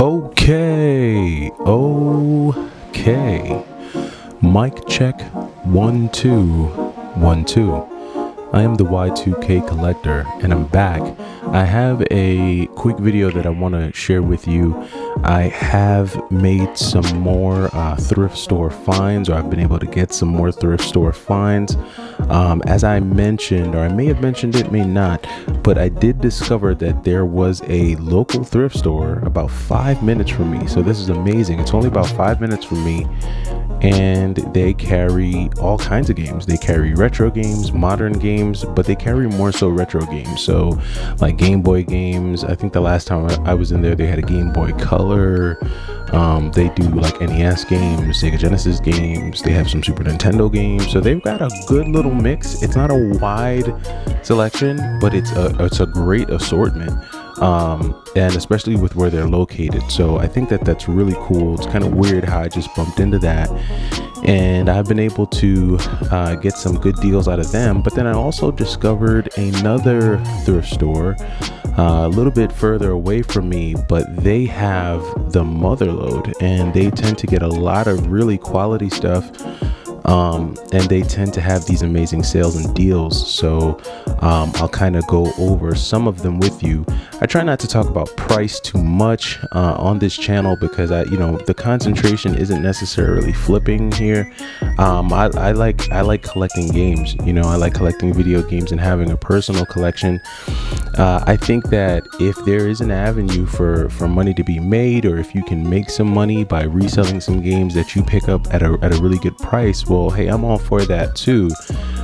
Okay. Mic check 1 2 1 2. I am the Y2K collector and I'm back. I have a quick video that I want to share with you. I have made some more thrift store finds, or I've been able to get some more thrift store finds. As I mentioned, or I may have mentioned it, may not, but I did discover that there was a local thrift store about 5 minutes from me. So this is amazing. It's only about 5 minutes from me. And they carry all kinds of games. They carry retro games, modern games, but they carry more so retro games. So like Game Boy games. I think the last time I was in there, they had a Game Boy Color. They do like NES games, Sega Genesis games. They have some Super Nintendo games. So they've got a good little mix. It's not a wide selection, but it's a great assortment. And especially with where they're located. So I think that that's really cool. It's kind of weird how I just bumped into that, and I've been able to get some good deals out of them. But then I also discovered another thrift store a little bit further away from me, but they have the Motherload, and they tend to get a lot of really quality stuff. And they tend to have these amazing sales and deals. So I'll kind of go over some of them with you. I try not to talk about price too much on this channel because the concentration isn't necessarily flipping here. I like collecting games. I like collecting video games and having a personal collection. I think that if there is an avenue for money to be made, or if you can make some money by reselling some games that you pick up at a really good price, well, hey, I'm all for that too.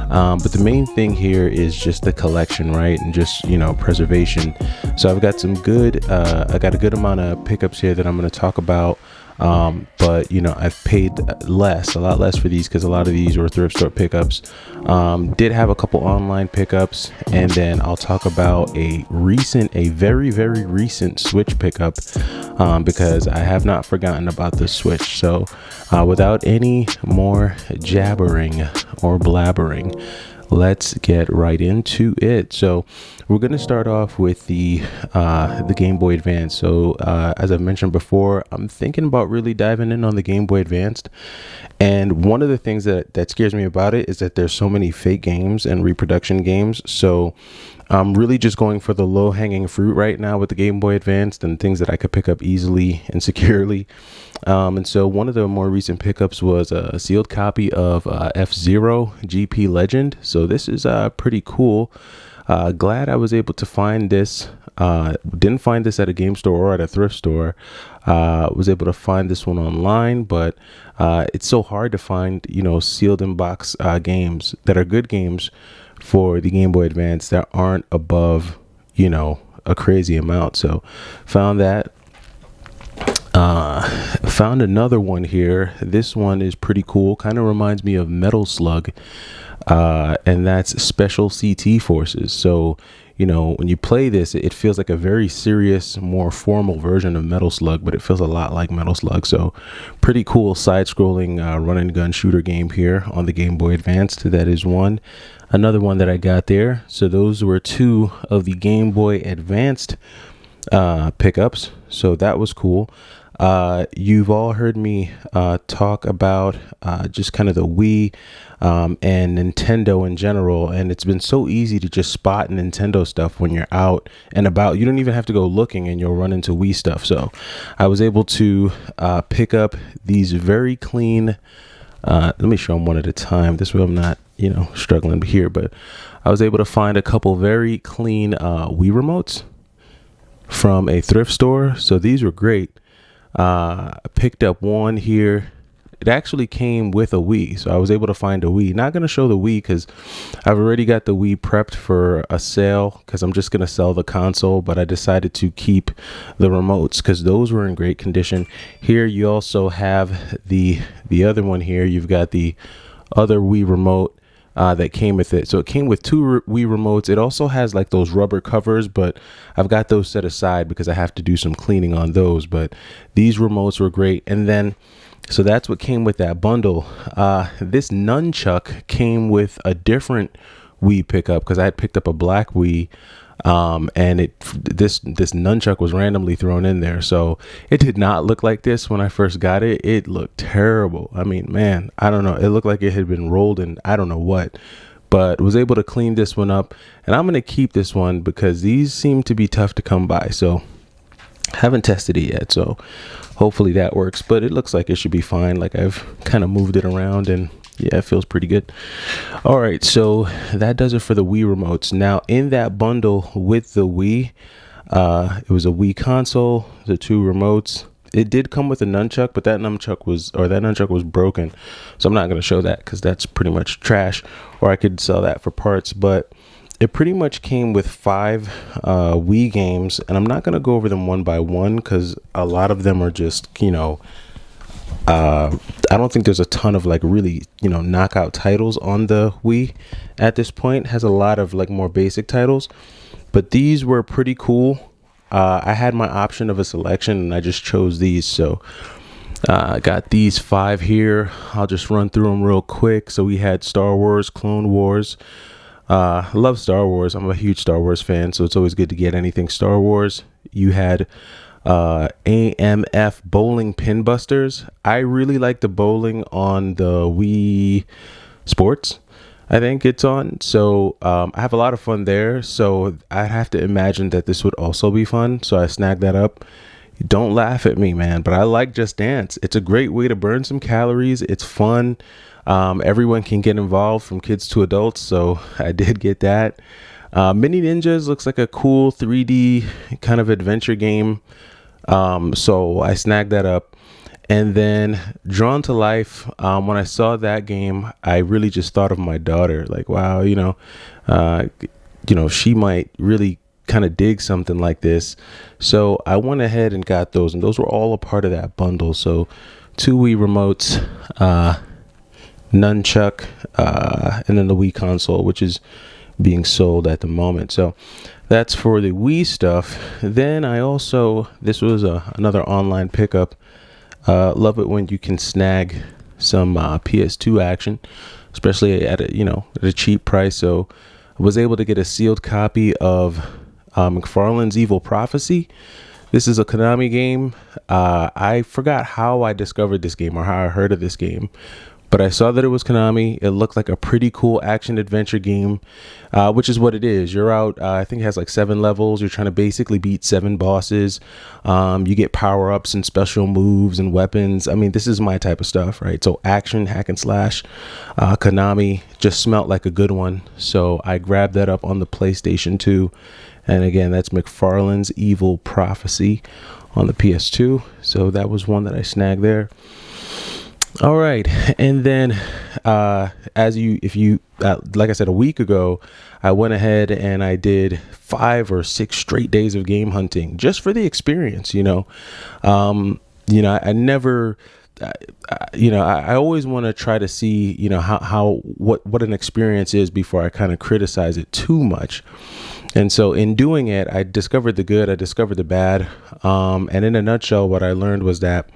But the main thing here is just the collection, right? And just, preservation. So I've got some good, I got a good amount of pickups here that I'm going to talk about. But I've paid a lot less for these because a lot of these were thrift store pickups. Did have a couple online pickups, and then I'll talk about a very, very recent Switch pickup, because I have not forgotten about the Switch. So without any more jabbering or blabbering, let's get right into it. So we're going to start off with the Game Boy Advance. So as I've mentioned before, I'm thinking about really diving in on the Game Boy Advanced. And one of the things that scares me about it is that there's so many fake games and reproduction games. So I'm really just going for the low hanging fruit right now with the Game Boy Advanced and things that I could pick up easily and securely. And so one of the more recent pickups was a sealed copy of FZero GP Legend. So this is pretty cool. Glad I was able to find this. Didn't find this at a game store or at a thrift store. Was able to find this one online, but it's so hard to find, sealed in box games that are good games for the Game Boy Advance that aren't above, a crazy amount. So found that. Found another one here. This one is pretty cool. Kind of reminds me of Metal Slug, and that's Special CT Forces. So, when you play this, it feels like a very serious, more formal version of Metal Slug, but it feels a lot like Metal Slug. So pretty cool side-scrolling run and gun shooter game here on the Game Boy Advanced. That is one. Another one that I got there. So those were two of the Game Boy Advanced pickups. So that was cool. You've all heard me talk about just kind of the Wii and Nintendo in general, and it's been so easy to just spot Nintendo stuff when you're out and about. You don't even have to go looking and you'll run into Wii stuff. So I was able to pick up these very clean, let me show them one at a time. This way I'm not, struggling here, but I was able to find a couple very clean Wii Remotes from a thrift store. So these were great. I picked up one here. It actually came with a Wii, so I was able to find a Wii. Not going to show the Wii because I've already got the Wii prepped for a sale, because I'm just going to sell the console, but I decided to keep the remotes because those were in great condition. Here you also have the other one here. You've got the other Wii remote that came with it. So it came with two Wii remotes. It also has like those rubber covers, but I've got those set aside because I have to do some cleaning on those. But these remotes were great. And then, so that's what came with that bundle. This nunchuck came with a different Wii pickup because I had picked up a black Wii And this nunchuck was randomly thrown in there, so it did not look like this when I first got it. It looked terrible. I mean, man, I don't know, it looked like it had been rolled in I don't know what, but was able to clean this one up, and I'm gonna keep this one because these seem to be tough to come by. So haven't tested it yet, so hopefully that works, but it looks like it should be fine. Like, I've kind of moved it around, and yeah, it feels pretty good. All right, so that does it for the Wii remotes. Now, in that bundle with the Wii, it was a Wii console, the 2 remotes. It did come with a nunchuck, but that nunchuck was broken, so I'm not going to show that because that's pretty much trash, or I could sell that for parts. But it pretty much came with 5 Wii games, and I'm not going to go over them one by one because a lot of them are just, I don't think there's a ton of like really, knockout titles on the Wii at this point. It has a lot of like more basic titles, but these were pretty cool. I had my option of a selection, and I just chose these. So I got these 5 here. I'll just run through them real quick. So we had Star Wars, Clone Wars. Love Star Wars. I'm a huge Star Wars fan, so it's always good to get anything Star Wars. You had AMF Bowling Pin Busters. I really like the bowling on the Wii Sports, I think it's on. So I have a lot of fun there. So I have to imagine that this would also be fun. So I snagged that up. Don't laugh at me, man, but I like Just Dance. It's a great way to burn some calories. It's fun. Everyone can get involved, from kids to adults, so I did get that. Mini Ninjas looks like a cool 3D kind of adventure game, so I snagged that up. And then Drawn to Life, when I saw that game, I really just thought of my daughter. Like, wow, she might really kind of dig something like this. So I went ahead and got those, and those were all a part of that bundle. So 2 Wii remotes, nunchuck, and then the Wii console, which is being sold at the moment. So that's for the Wii stuff. Then this was another online pickup. Love it when you can snag some PS2 action, especially at a cheap price. So I was able to get a sealed copy of McFarlane's Evil Prophecy. This is a Konami game. I forgot how I discovered this game or how I heard of this game, but I saw that it was Konami. It looked like a pretty cool action adventure game, which is what it is. You're out, I think it has like 7 levels. You're trying to basically beat 7 bosses. You get power-ups and special moves and weapons. I mean, this is my type of stuff, right? So action, hack and slash. Konami just smelt like a good one. So I grabbed that up on the PlayStation 2. And again, that's McFarlane's Evil Prophecy on the PS2. So that was one that I snagged there. All right, and then like I said, a week ago, I went ahead and I did 5 or 6 straight days of game hunting just for the experience. I always want to try to see what an experience is before I kind of criticize it too much. And so in doing it, I discovered the good, I discovered the bad, and in a nutshell, what I learned was that,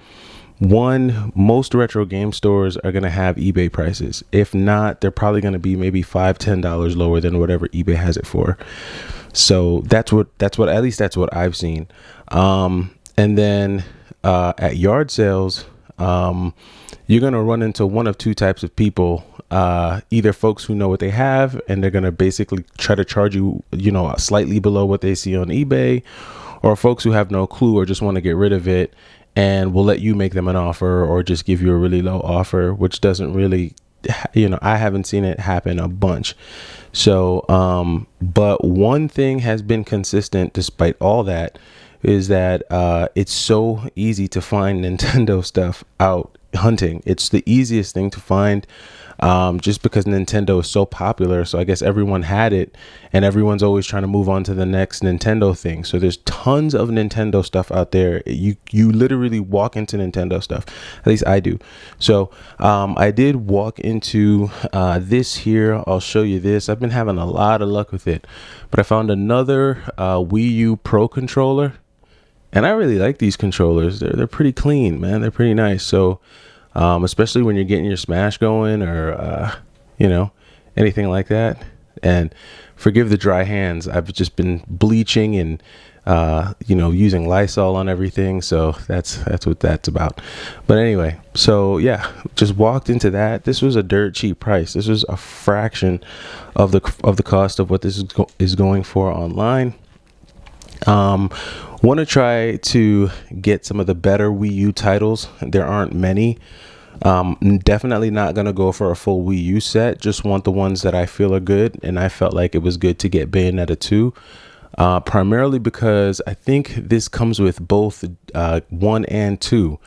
one, most retro game stores are going to have eBay prices. If not, they're probably going to be maybe $5-10 lower than whatever eBay has it for. So that's what at least that's what I've seen. And then at yard sales, you're going to run into one of 2 types of people. Either folks who know what they have and they're going to basically try to charge you, slightly below what they see on eBay, or folks who have no clue or just want to get rid of it and will let you make them an offer or just give you a really low offer, which doesn't really, I haven't seen it happen a bunch. So, but one thing has been consistent despite all that is that it's so easy to find Nintendo stuff out hunting. It's the easiest thing to find. Just because Nintendo is so popular. So I guess everyone had it and everyone's always trying to move on to the next Nintendo thing. So there's tons of Nintendo stuff out there. You literally walk into Nintendo stuff. At least I do. So I did walk into this here. I'll show you this. I've been having a lot of luck with it, but I found another Wii U Pro controller, and I really like these controllers. They're pretty clean, man. They're pretty nice. So especially when you're getting your Smash going or, anything like that. And forgive the dry hands. I've just been bleaching and using Lysol on everything. So that's what that's about. But anyway, so yeah, just walked into that. This was a dirt cheap price. This was a fraction of the cost of what this is going for online. Want to try to get some of the better Wii U titles. There aren't many. Definitely not going to go for a full Wii U set. Just want the ones that I feel are good. And I felt like it was good to get Bayonetta 2. Primarily because I think this comes with both 1 and 2.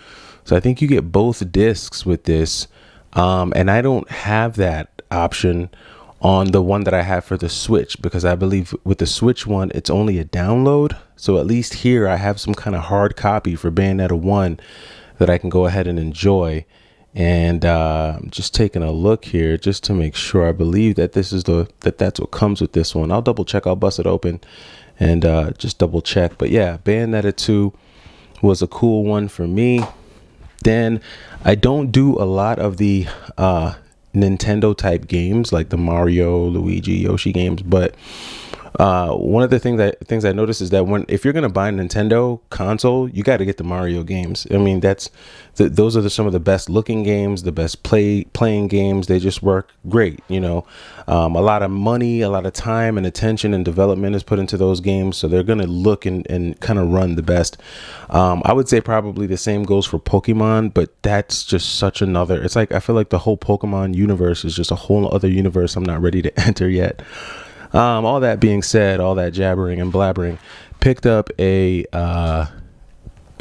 So I think you get both discs with this. And I don't have that option on the one that I have for the Switch, because I believe with the Switch one, it's only a download. So at least here I have some kind of hard copy for Bayonetta 1 that I can go ahead and enjoy. And I'm just taking a look here just to make sure. I believe that this is that's what comes with this one. I'll double check. I'll bust it open and just double check. But yeah, Bayonetta 2 was a cool one for me. Then I don't do a lot of the Nintendo type games like the Mario, Luigi, Yoshi games, but one of the things I noticed is that if you're gonna buy a Nintendo console, you got to get the Mario games. I mean, those are some of the best looking games, the best playing games. They just work great. A lot of money, a lot of time and attention and development is put into those games, so they're gonna look and kind of run the best. I would say probably the same goes for Pokemon, but that's just such another. It's like I feel like the whole Pokemon universe is just a whole other universe I'm not ready to enter yet. All that being said, all that jabbering and blabbering, picked up a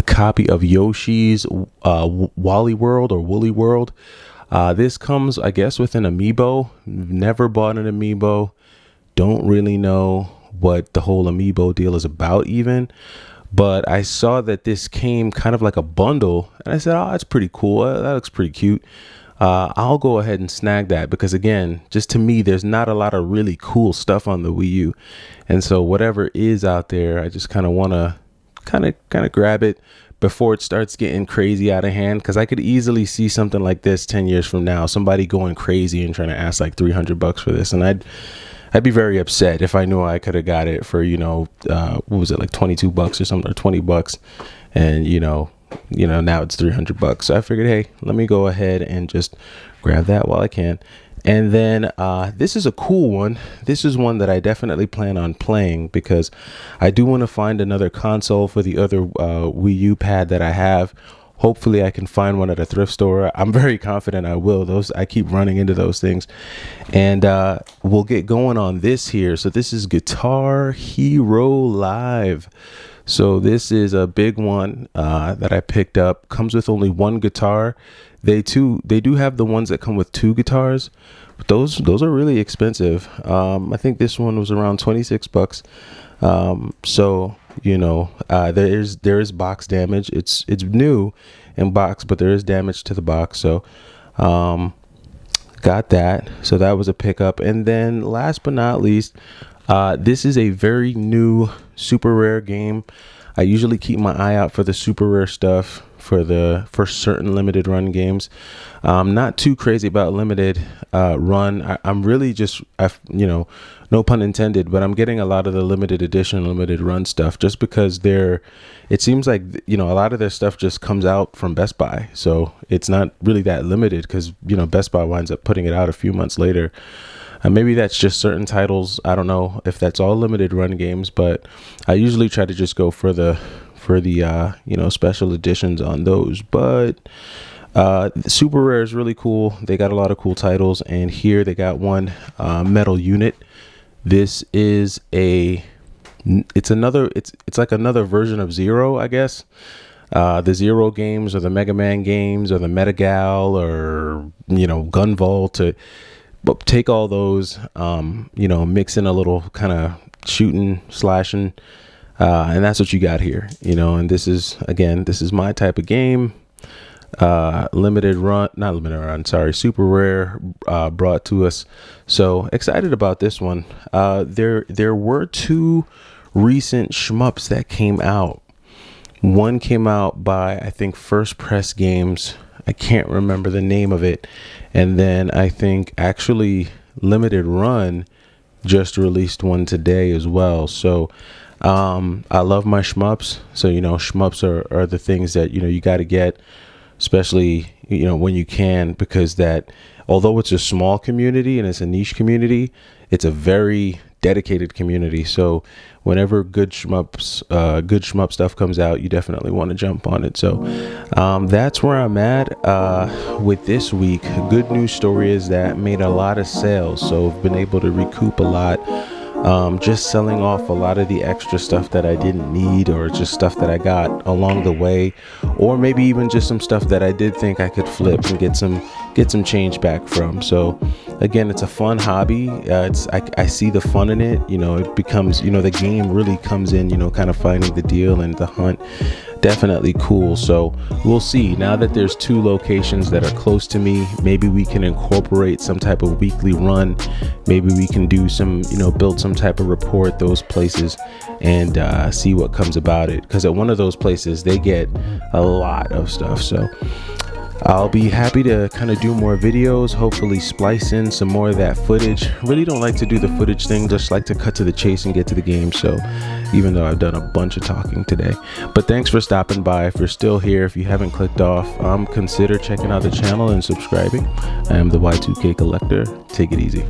copy of Yoshi's Wally World or Woolly World. This comes, I guess, with an amiibo. Never bought an amiibo. Don't really know what the whole amiibo deal is about even. But I saw that this came kind of like a bundle. And I said, oh, that's pretty cool. That looks pretty cute. I'll go ahead and snag that because, again, just to me, there's not a lot of really cool stuff on the Wii U. And so whatever is out there, I just kind of want to kind of grab it before it starts getting crazy out of hand, because I could easily see something like this 10 years from now, somebody going crazy and trying to ask like $300 for this. And I'd be very upset if I knew I could have got it for, what was it, like $22 or something, or $20. And, now it's $300. So I figured, hey, let me go ahead and just grab that while I can. And then this is a cool one. This is one that I definitely plan on playing because I do want to find another console for the other Wii U pad that I have. Hopefully I can find one at a thrift store. I'm very confident I will. I keep running into those things. And we'll get going on this here. So this is Guitar Hero Live. So this is a big one that I picked up. Comes with only one guitar. They do have the ones that come with two guitars, but those are really expensive. I think this one was around $26. So there is box damage. It's new in box, but there is damage to the box. So got that. So that was a pickup. And then last but not least, this is a very new super rare game. I usually keep my eye out for the super rare stuff for certain limited run games. Not too crazy about limited run. I'm really just, no pun intended, but I'm getting a lot of the limited edition, limited run stuff just because it seems like, a lot of their stuff just comes out from Best Buy. So it's not really that limited because, Best Buy winds up putting it out a few months later. Maybe that's just certain titles. I don't know if that's all limited run games, but I usually try to just go for the special editions on those. But Super Rare is really cool. They got a lot of cool titles, and here they got one metal unit. This is it's like another version of Zero, I guess. The Zero games or the Mega Man games or the Metagal or Gun Vault. But take all those, mix in a little kind of shooting, slashing, and that's what you got here, and this is my type of game. Super rare, brought to us. So excited about this one. There were two recent shmups that came out. One came out by, I think, First Press Games. I can't remember the name of it. And then I think actually Limited Run just released one today as well. So I love my shmups. So, shmups are the things that, you got to get, especially, when you can, because that, although it's a small community and it's a niche community, it's a very dedicated community. So whenever good shmup stuff comes out, you definitely want to jump on it. So that's where I'm at with this week. Good news story is that made a lot of sales, so I've been able to recoup a lot. Just selling off a lot of the extra stuff that I didn't need, or just stuff that I got along the way, or maybe even just some stuff that I did think I could flip and get some change back from. So again, it's a fun hobby. I see the fun in it. It becomes, the game really comes in, kind of finding the deal and the hunt. Definitely cool. So we'll see. Now that there's 2 locations that are close to me, maybe we can incorporate some type of weekly run. Maybe we can do some, build some type of report those places and see what comes about it. Because at one of those places, they get a lot of stuff. So I'll be happy to kind of do more videos, hopefully splice in some more of that footage. Really don't like to do the footage thing, just like to cut to the chase and get to the game. So even though I've done a bunch of talking today, but thanks for stopping by. If you're still here, if you haven't clicked off, consider checking out the channel and subscribing. I am the Y2K Collector. Take it easy.